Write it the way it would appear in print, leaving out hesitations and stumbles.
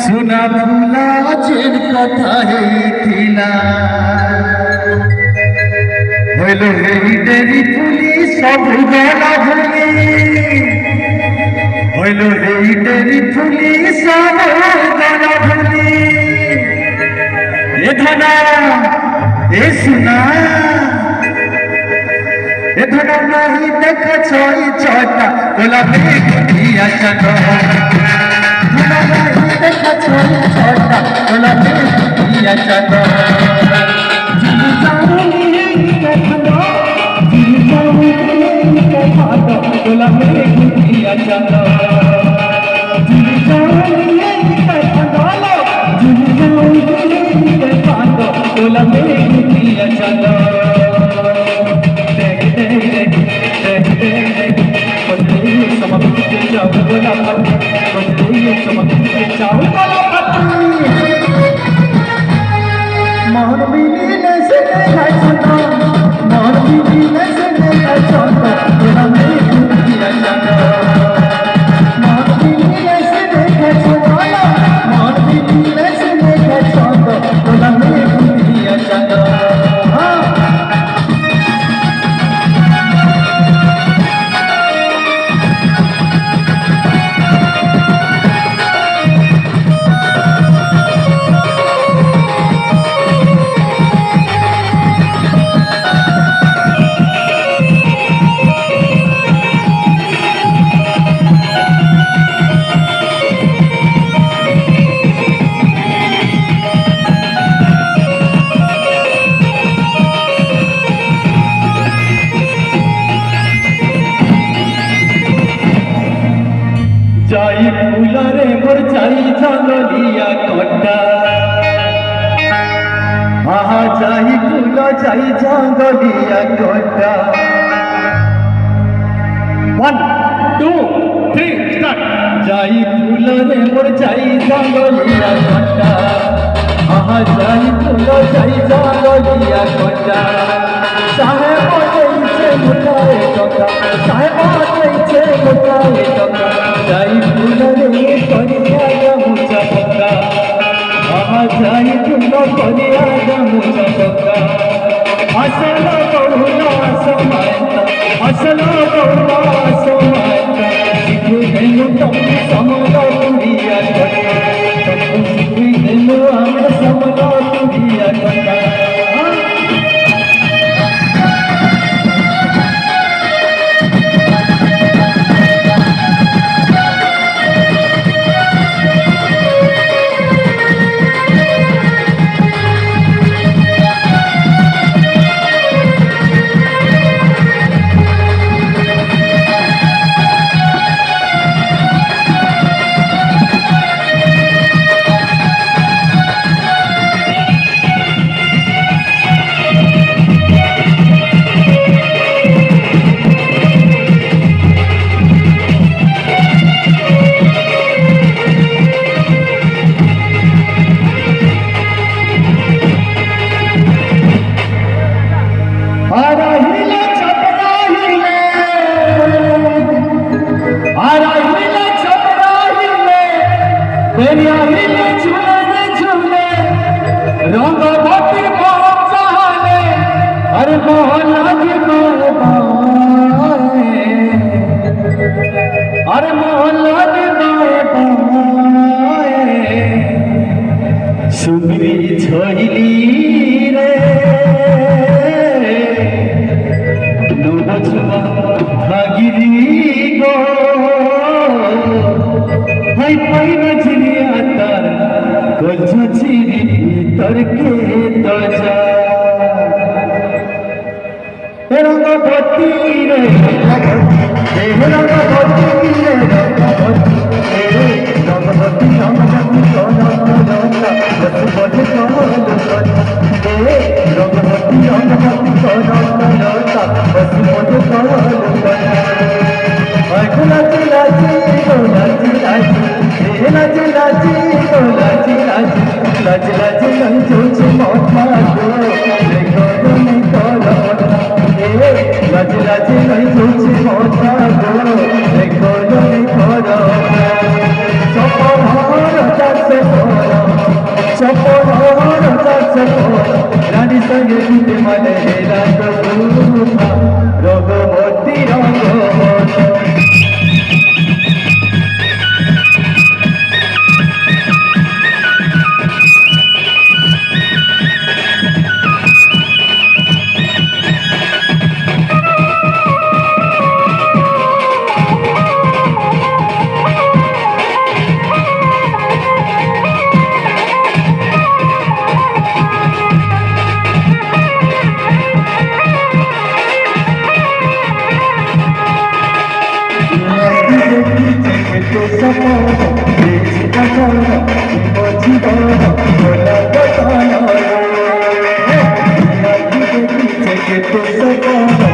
सुना भूला जेन कथा हेथिला হইল হেরি দেরি ফুলি সব গলা ভুলি হইল হেরি দেরি ফুলি সব গলা ভুলি এ ধনা এ সুনা এ ধনা নাহি দেখা ছয় ছয়টা গোলাপে দিয়া চাঁদ ধনা নাহি দেখা ছয় ছয়টা গোলাপে দিয়া চাঁদ जाई फुलरे मोर जाई जंगलिया कट्टा आहा जाई फुल जाई जंगलिया कट्टा 1 2 3 स्टार्ट जाई फुलरे मोर जाई जंगलिया कट्टा आहा जाई फुल जाई जंगलिया कट्टा साहेब जैसे मुटाए टका साहेब जैसे मुटाए टका जाई फुलरे करिया गामुचा पक्का आहा जाई फुल करिया गामुचा पक्का असल बहुला समायता असल बहुला समायता शिखु देनु तम समला तुरिया कट्टा तम शिखु देनु आमे समला तुरिया कट्टा अरे मोहल्ला सुगरी छोइली लेके तो जा रंगवती रे रंगवती रे रंगवती रंगवती रंगवती रंगवती रंगवती रानी संगे गीते माने रंगवती रंगवती तो